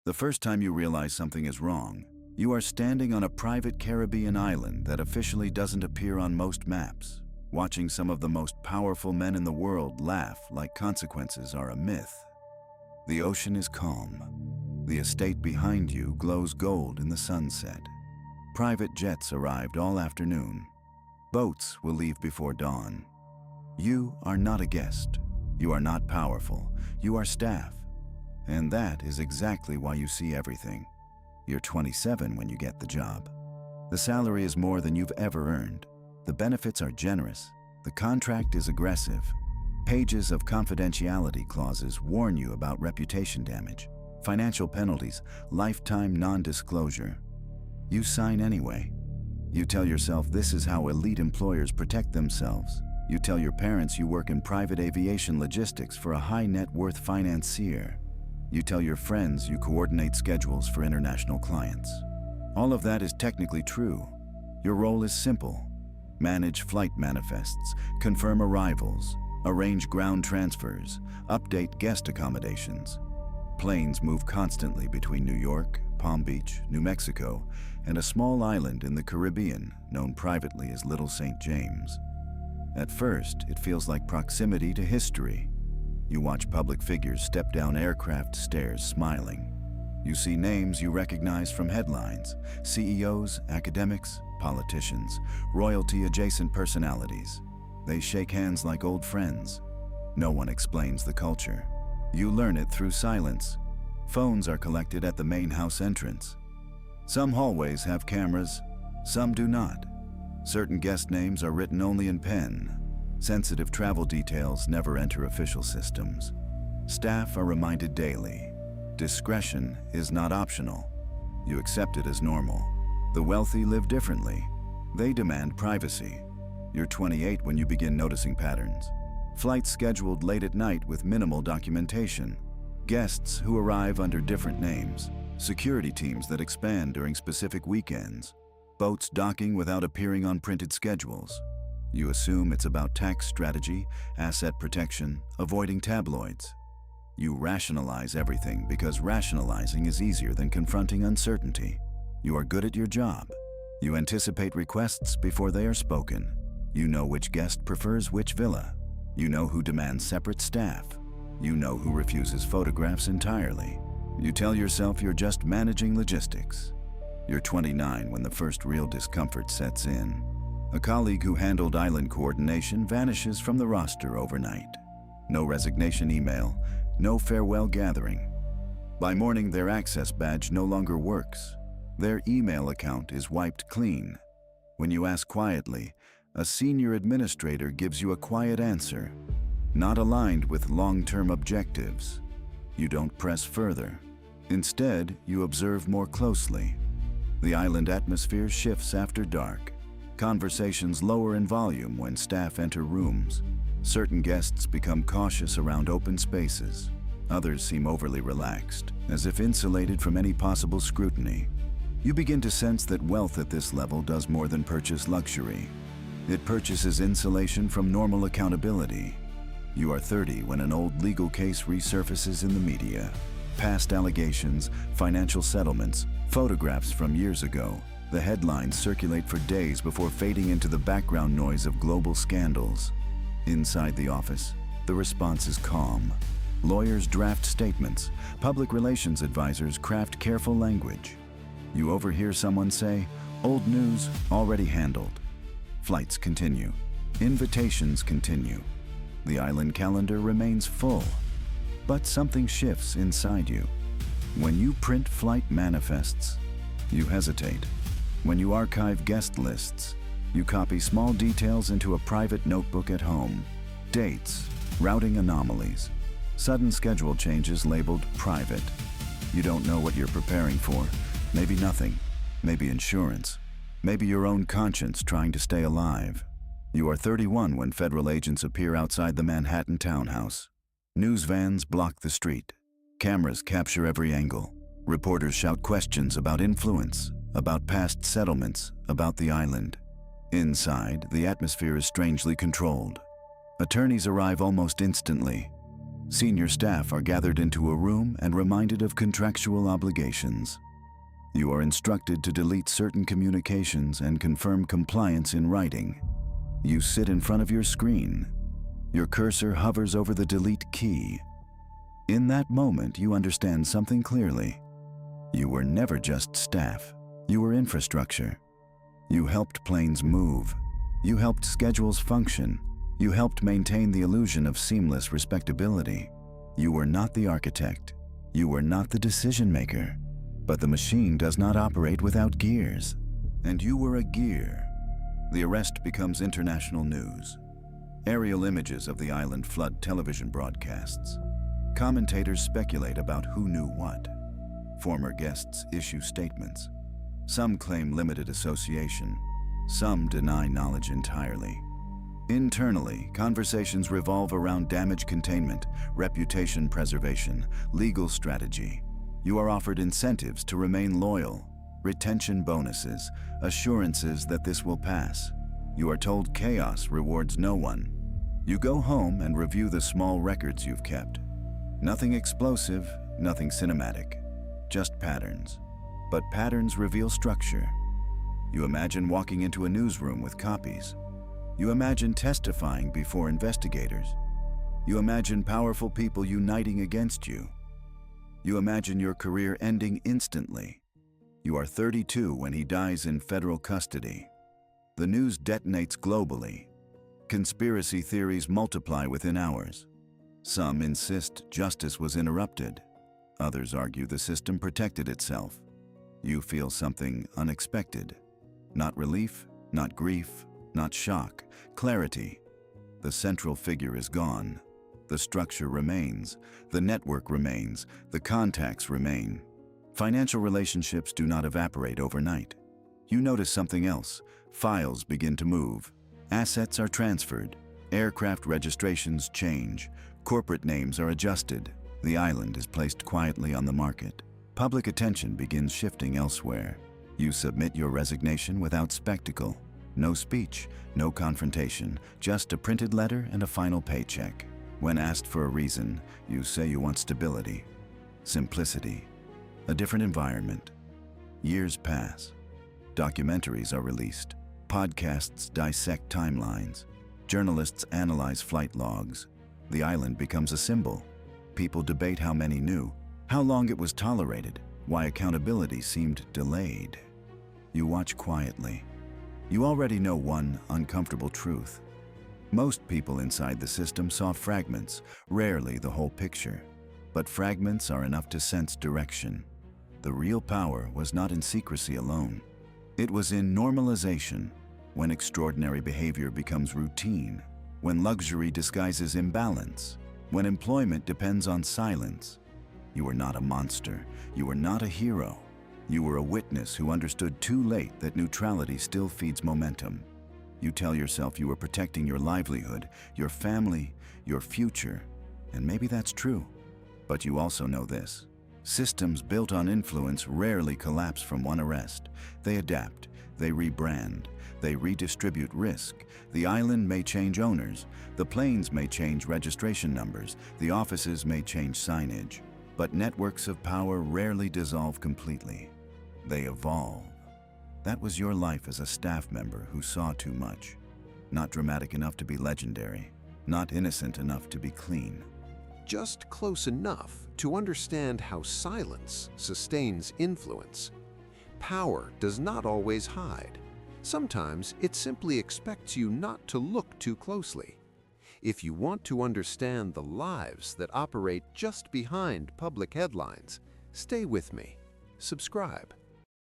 The first time you realize something is wrong, you are standing on a private Caribbean island that officially doesn't appear on most maps, watching some of the most powerful men in the world laugh like consequences are a myth. The ocean is calm. The estate behind you glows gold in the sunset. Private jets arrived all afternoon. Boats will leave before dawn. You are not a guest. You are not powerful. You are staff. And that is exactly why you see everything. You're 27 when you get the job. The salary is more than you've ever earned. The benefits are generous. The contract is aggressive. Pages of confidentiality clauses warn you about reputation damage, financial penalties, lifetime non-disclosure. You sign anyway. You tell yourself this is how elite employers protect themselves. You tell your parents you work in private aviation logistics for a high-net-worth financier. You tell your friends you coordinate schedules for international clients. All of that is technically true. Your role is simple. Manage flight manifests, confirm arrivals, arrange ground transfers, update guest accommodations. Planes move constantly between New York, Palm Beach, New Mexico, and a small island in the Caribbean known privately as Little St. James. At first, it feels like proximity to history. You watch public figures step down aircraft stairs smiling. You see names you recognize from headlines: CEOs, academics, politicians, royalty-adjacent personalities. They shake hands like old friends. No one explains the culture. You learn it through silence. Phones are collected at the main house entrance. Some hallways have cameras, some do not. Certain guest names are written only in pen. Sensitive travel details never enter official systems. Staff are reminded daily. Discretion is not optional. You accept it as normal. The wealthy live differently. They demand privacy. You're 28 when you begin noticing patterns. Flights scheduled late at night with minimal documentation. Guests who arrive under different names. Security teams that expand during specific weekends. Boats docking without appearing on printed schedules. You assume it's about tax strategy, asset protection, avoiding tabloids. You rationalize everything because rationalizing is easier than confronting uncertainty. You are good at your job. You anticipate requests before they are spoken. You know which guest prefers which villa. You know who demands separate staff. You know who refuses photographs entirely. You tell yourself you're just managing logistics. You're 29 when the first real discomfort sets in. A colleague who handled island coordination vanishes from the roster overnight. No resignation email, no farewell gathering. By morning, their access badge no longer works. Their email account is wiped clean. When you ask quietly, a senior administrator gives you a quiet answer, not aligned with long-term objectives. You don't press further. Instead, you observe more closely. The island atmosphere shifts after dark. Conversations lower in volume when staff enter rooms. Certain guests become cautious around open spaces. Others seem overly relaxed, as if insulated from any possible scrutiny. You begin to sense that wealth at this level does more than purchase luxury. It purchases insulation from normal accountability. You are 30 when an old legal case resurfaces in the media. Past allegations, financial settlements, photographs from years ago. The headlines circulate for days before fading into the background noise of global scandals. Inside the office, the response is calm. Lawyers draft statements. Public relations advisors craft careful language. You overhear someone say, "Old news, already handled." Flights continue. Invitations continue. The island calendar remains full. But something shifts inside you. When you print flight manifests, you hesitate. When you archive guest lists, you copy small details into a private notebook at home. Dates, routing anomalies, sudden schedule changes labeled private. You don't know what you're preparing for. Maybe nothing. Maybe insurance. Maybe your own conscience trying to stay alive. You are 31 when federal agents appear outside the Manhattan townhouse. News vans block the street. Cameras capture every angle. Reporters shout questions about influence, about past settlements, about the island. Inside, the atmosphere is strangely controlled. Attorneys arrive almost instantly. Senior staff are gathered into a room and reminded of contractual obligations. You are instructed to delete certain communications and confirm compliance in writing. You sit in front of your screen. Your cursor hovers over the delete key. In that moment, you understand something clearly. You were never just staff. You were infrastructure. You helped planes move. You helped schedules function. You helped maintain the illusion of seamless respectability. You were not the architect. You were not the decision maker. But the machine does not operate without gears. And you were a gear. The arrest becomes international news. Aerial images of the island flood television broadcasts. Commentators speculate about who knew what. Former guests issue statements. Some claim limited association. Some deny knowledge entirely. Internally, conversations revolve around damage containment, reputation preservation, legal strategy. You are offered incentives to remain loyal, retention bonuses, assurances that this will pass. You are told chaos rewards no one. You go home and review the small records you've kept. Nothing explosive, nothing cinematic, just patterns. But patterns reveal structure. You imagine walking into a newsroom with copies. You imagine testifying before investigators. You imagine powerful people uniting against you. You imagine your career ending instantly. You are 32 when he dies in federal custody. The news detonates globally. Conspiracy theories multiply within hours. Some insist justice was interrupted. Others argue the system protected itself. You feel something unexpected. Not relief, not grief, not shock, clarity. The central figure is gone. The structure remains. The network remains. The contacts remain. Financial relationships do not evaporate overnight. You notice something else. Files begin to move. Assets are transferred. Aircraft registrations change. Corporate names are adjusted. The island is placed quietly on the market. Public attention begins shifting elsewhere. You submit your resignation without spectacle. No speech, no confrontation, just a printed letter and a final paycheck. When asked for a reason, you say you want stability, simplicity, a different environment. Years pass. Documentaries are released. Podcasts dissect timelines. Journalists analyze flight logs. The island becomes a symbol. People debate how many knew, how long it was tolerated, why accountability seemed delayed. You watch quietly. You already know one uncomfortable truth. Most people inside the system saw fragments, rarely the whole picture. But fragments are enough to sense direction. The real power was not in secrecy alone. It was in normalization, when extraordinary behavior becomes routine, when luxury disguises imbalance, when employment depends on silence. You were not a monster. You were not a hero. You were a witness who understood too late that neutrality still feeds momentum. You tell yourself you were protecting your livelihood, your family, your future, and maybe that's true. But you also know this. Systems built on influence rarely collapse from one arrest. They adapt, they rebrand, they redistribute risk. The island may change owners, the planes may change registration numbers, the offices may change signage. But networks of power rarely dissolve completely. They evolve. That was your life as a staff member who saw too much. Not dramatic enough to be legendary, not innocent enough to be clean. Just close enough to understand how silence sustains influence. Power does not always hide. Sometimes it simply expects you not to look too closely. If you want to understand the lives that operate just behind public headlines, stay with me. Subscribe.